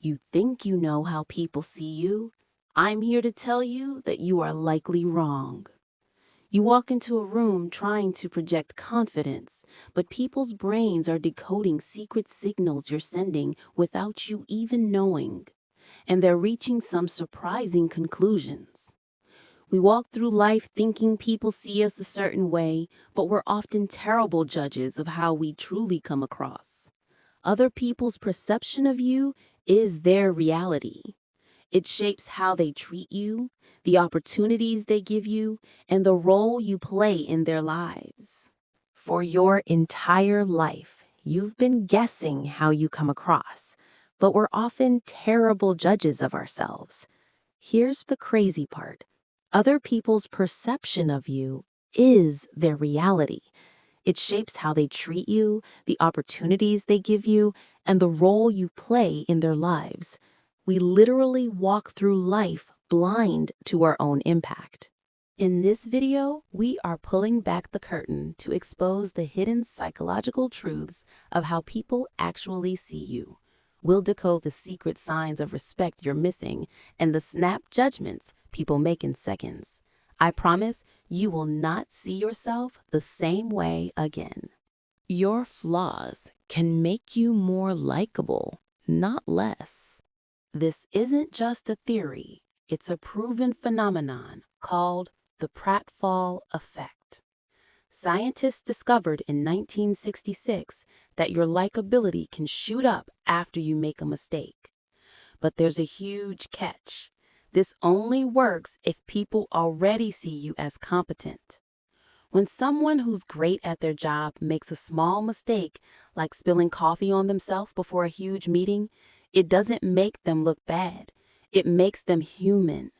You think you know how people see you? I'm here to tell you that you are likely wrong. You walk into a room trying to project confidence, but people's brains are decoding secret signals you're sending without you even knowing, and they're reaching some surprising conclusions. We walk through life thinking people see us a certain way, but we're often terrible judges of how we truly come across. Other people's perception of you is their reality. It shapes how they treat you, the opportunities they give you, and the role you play in their lives. For your entire life, you've been guessing how you come across, but we're often terrible judges of ourselves. Here's the crazy part. Other people's perception of you is their reality. It shapes how they treat you, the opportunities they give you, and the role you play in their lives. We literally walk through life blind to our own impact. In this video, we are pulling back the curtain to expose the hidden psychological truths of how people actually see you. We'll decode the secret signs of respect you're missing and the snap judgments people make in seconds. I promise you will not see yourself the same way again. Your flaws can make you more likable, not less. This isn't just a theory, it's a proven phenomenon called the pratfall effect. Scientists discovered in 1966 that your likability can shoot up after you make a mistake. But there's a huge catch. This only works if people already see you as competent. When someone who's great at their job makes a small mistake, like spilling coffee on themselves before a huge meeting, it doesn't make them look bad. It makes them human.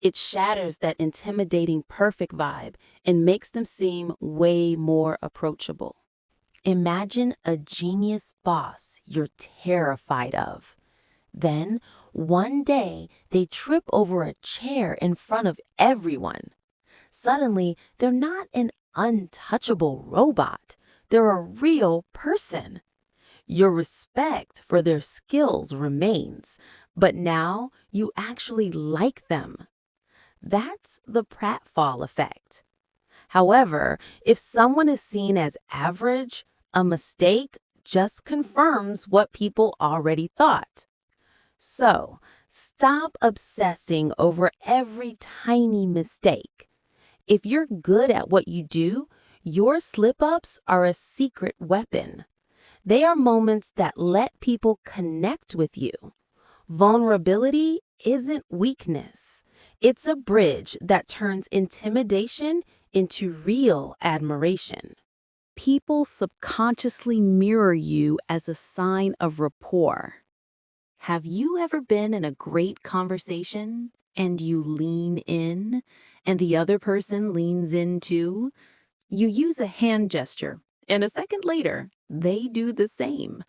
It shatters that intimidating perfect vibe and makes them seem way more approachable. Imagine a genius boss you're terrified of. Then, one day, they trip over a chair in front of everyone. Suddenly, they're not an untouchable robot. They're a real person. Your respect for their skills remains, but now you actually like them. That's the pratfall effect. However, if someone is seen as average, a mistake just confirms what people already thought. So, stop obsessing over every tiny mistake. If you're good at what you do, your slip-ups are a secret weapon. They are moments that let people connect with you. Vulnerability isn't weakness. It's a bridge that turns intimidation into real admiration. People subconsciously mirror you as a sign of rapport. Have you ever been in a great conversation and you lean in and the other person leans in too? You use a hand gesture, and a second later, they do the same.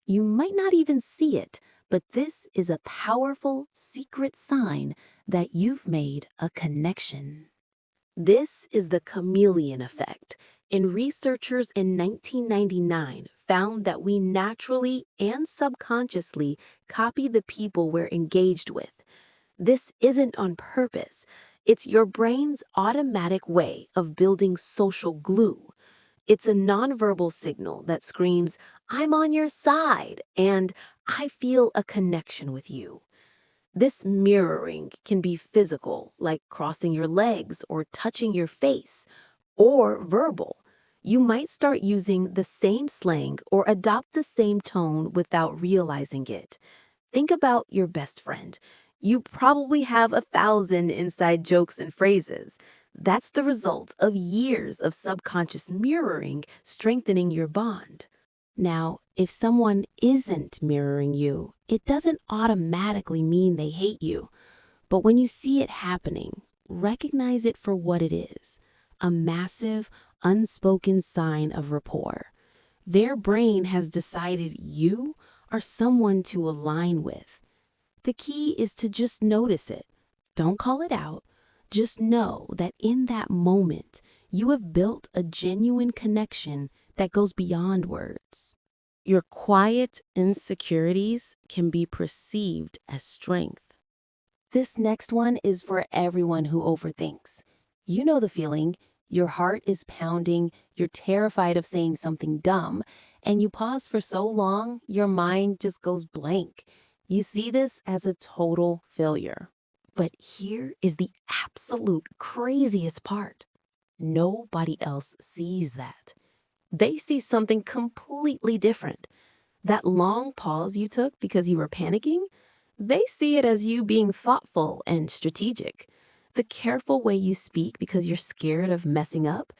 You might not even see it, but this is a powerful, secret sign that you've made a connection. This is the chameleon effect, and researchers in 1999 found that we naturally and subconsciously copy the people we're engaged with. This isn't on purpose. It's your brain's automatic way of building social glue. It's a nonverbal signal that screams, "I'm on your side," and "I feel a connection with you." This mirroring can be physical, like crossing your legs or touching your face, or verbal. You might start using the same slang or adopt the same tone without realizing it. Think about your best friend. You probably have 1,000 inside jokes and phrases. That's the result of years of subconscious mirroring strengthening your bond. Now, if someone isn't mirroring you, it doesn't automatically mean they hate you. But when you see it happening, recognize it for what it is: a massive, unspoken sign of rapport. Their brain has decided you are someone to align with. The key is to just notice it. Don't call it out. Just know that in that moment, you have built a genuine connection that goes beyond words. Your quiet insecurities can be perceived as strength. This next one is for everyone who overthinks. You know the feeling. Your heart is pounding, you're terrified of saying something dumb, and you pause for so long, your mind just goes blank. You see this as a total failure. But here is the absolute craziest part. Nobody else sees that. They see something completely different. That long pause you took because you were panicking, they see it as you being thoughtful and strategic. The careful way you speak because you're scared of messing up,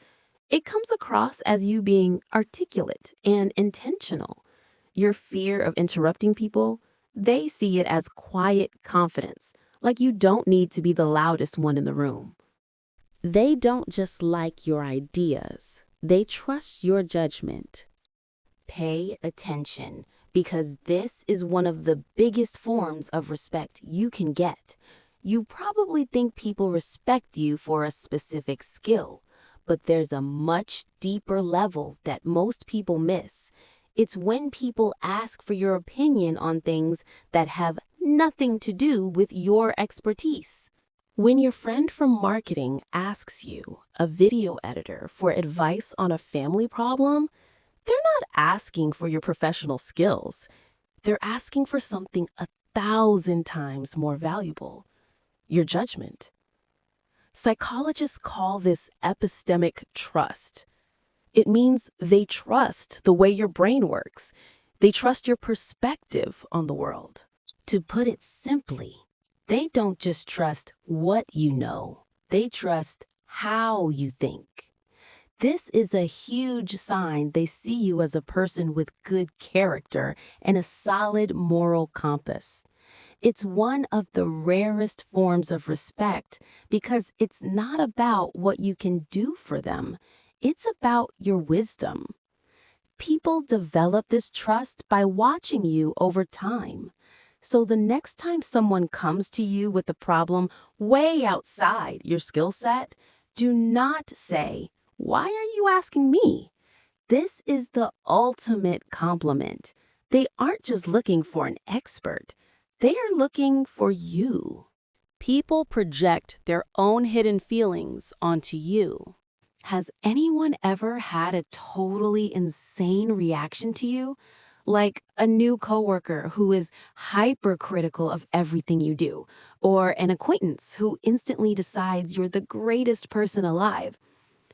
it comes across as you being articulate and intentional. Your fear of interrupting people, they see it as quiet confidence, like you don't need to be the loudest one in the room. They don't just like your ideas, they trust your judgment. Pay attention, because this is one of the biggest forms of respect you can get. You probably think people respect you for a specific skill, but there's a much deeper level that most people miss. It's when people ask for your opinion on things that have nothing to do with your expertise. When your friend from marketing asks you, a video editor, for advice on a family problem, they're not asking for your professional skills. They're asking for something 1,000 times more valuable, your judgment. Psychologists call this epistemic trust. It means they trust the way your brain works. They trust your perspective on the world. To put it simply, they don't just trust what you know, they trust how you think. This is a huge sign they see you as a person with good character and a solid moral compass. It's one of the rarest forms of respect because it's not about what you can do for them. It's about your wisdom. People develop this trust by watching you over time. So the next time someone comes to you with a problem way outside your skill set, do not say, "Why are you asking me?" This is the ultimate compliment. They aren't just looking for an expert. They are looking for you. People project their own hidden feelings onto you. Has anyone ever had a totally insane reaction to you? Like a new coworker who is hypercritical of everything you do, or an acquaintance who instantly decides you're the greatest person alive.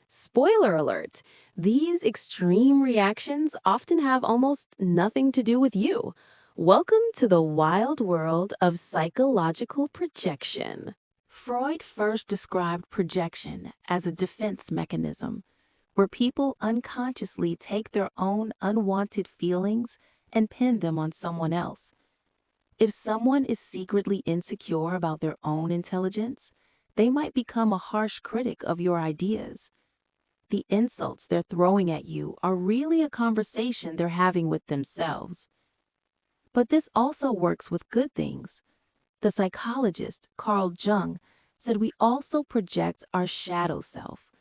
Spoiler alert, these extreme reactions often have almost nothing to do with you. Welcome to the wild world of psychological projection. Freud first described projection as a defense mechanism, where people unconsciously take their own unwanted feelings and pin them on someone else. If someone is secretly insecure about their own intelligence, they might become a harsh critic of your ideas. The insults they're throwing at you are really a conversation they're having with themselves. But this also works with good things. The psychologist Carl Jung said we also project our shadow self.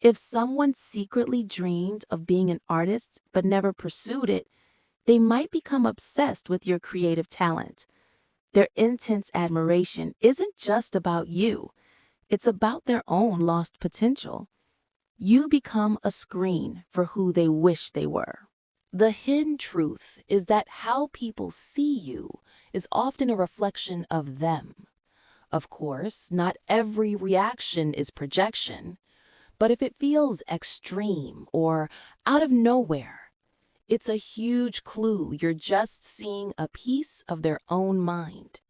If someone secretly dreamed of being an artist but never pursued it, they might become obsessed with your creative talent. Their intense admiration isn't just about you. It's about their own lost potential. You become a screen for who they wish they were. The hidden truth is that how people see you is often a reflection of them. Of course, not every reaction is projection, but if it feels extreme or out of nowhere, it's a huge clue you're just seeing a piece of their own mind.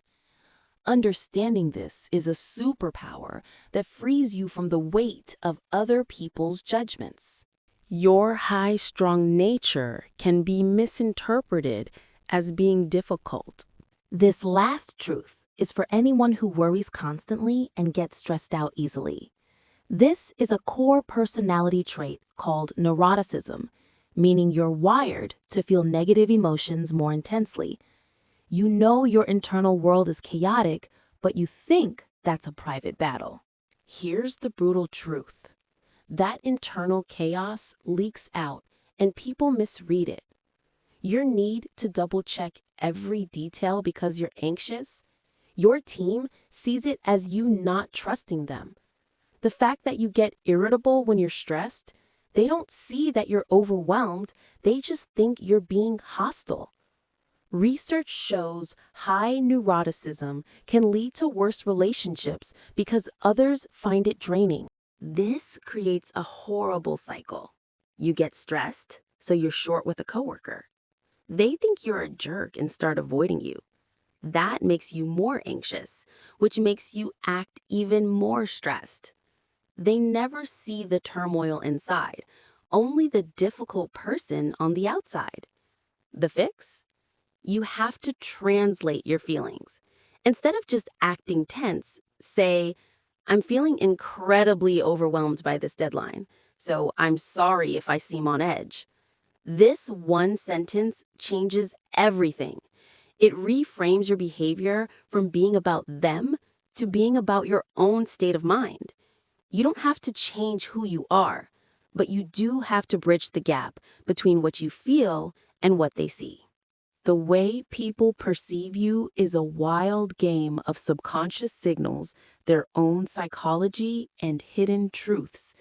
Understanding this is a superpower that frees you from the weight of other people's judgments. Your high-strung nature can be misinterpreted as being difficult. This last truth is for anyone who worries constantly and gets stressed out easily. This is a core personality trait called neuroticism, meaning you're wired to feel negative emotions more intensely. You know your internal world is chaotic, but you think that's a private battle. Here's the brutal truth. That internal chaos leaks out, and people misread it. Your need to double-check every detail because you're anxious, your team sees it as you not trusting them. The fact that you get irritable when you're stressed, they don't see that you're overwhelmed, they just think you're being hostile. Research shows high neuroticism can lead to worse relationships because others find it draining. This creates a horrible cycle. You get stressed, so you're short with a coworker. They think you're a jerk and start avoiding you. That makes you more anxious, which makes you act even more stressed. They never see the turmoil inside, only the difficult person on the outside. The fix? You have to translate your feelings. Instead of just acting tense, say, I'm feeling incredibly overwhelmed by this deadline, so I'm sorry if I seem on edge. This one sentence changes everything. It reframes your behavior from being about them to being about your own state of mind. You don't have to change who you are, but you do have to bridge the gap between what you feel and what they see. The way people perceive you is a wild game of subconscious signals, their own psychology, and hidden truths.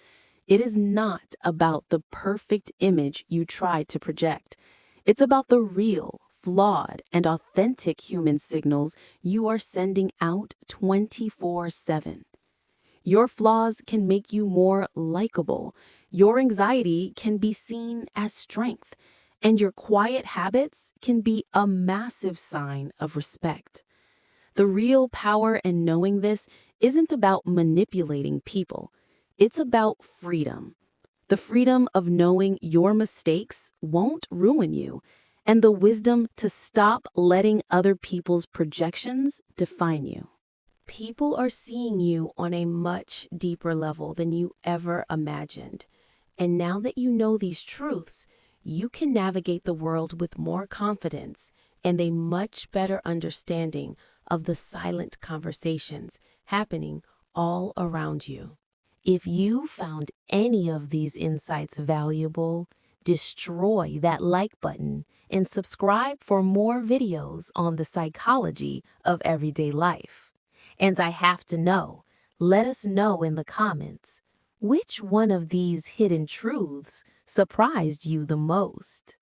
It is not about the perfect image you try to project. It's about the real, flawed, and authentic human signals you are sending out 24/7. Your flaws can make you more likable. Your anxiety can be seen as strength. And your quiet habits can be a massive sign of respect. The real power in knowing this isn't about manipulating people. It's about freedom. The freedom of knowing your mistakes won't ruin you, and the wisdom to stop letting other people's projections define you. People are seeing you on a much deeper level than you ever imagined. And now that you know these truths, you can navigate the world with more confidence and a much better understanding of the silent conversations happening all around you. If you found any of these insights valuable, destroy that like button and subscribe for more videos on the psychology of everyday life. And I have to know, let us know in the comments, which one of these hidden truths surprised you the most?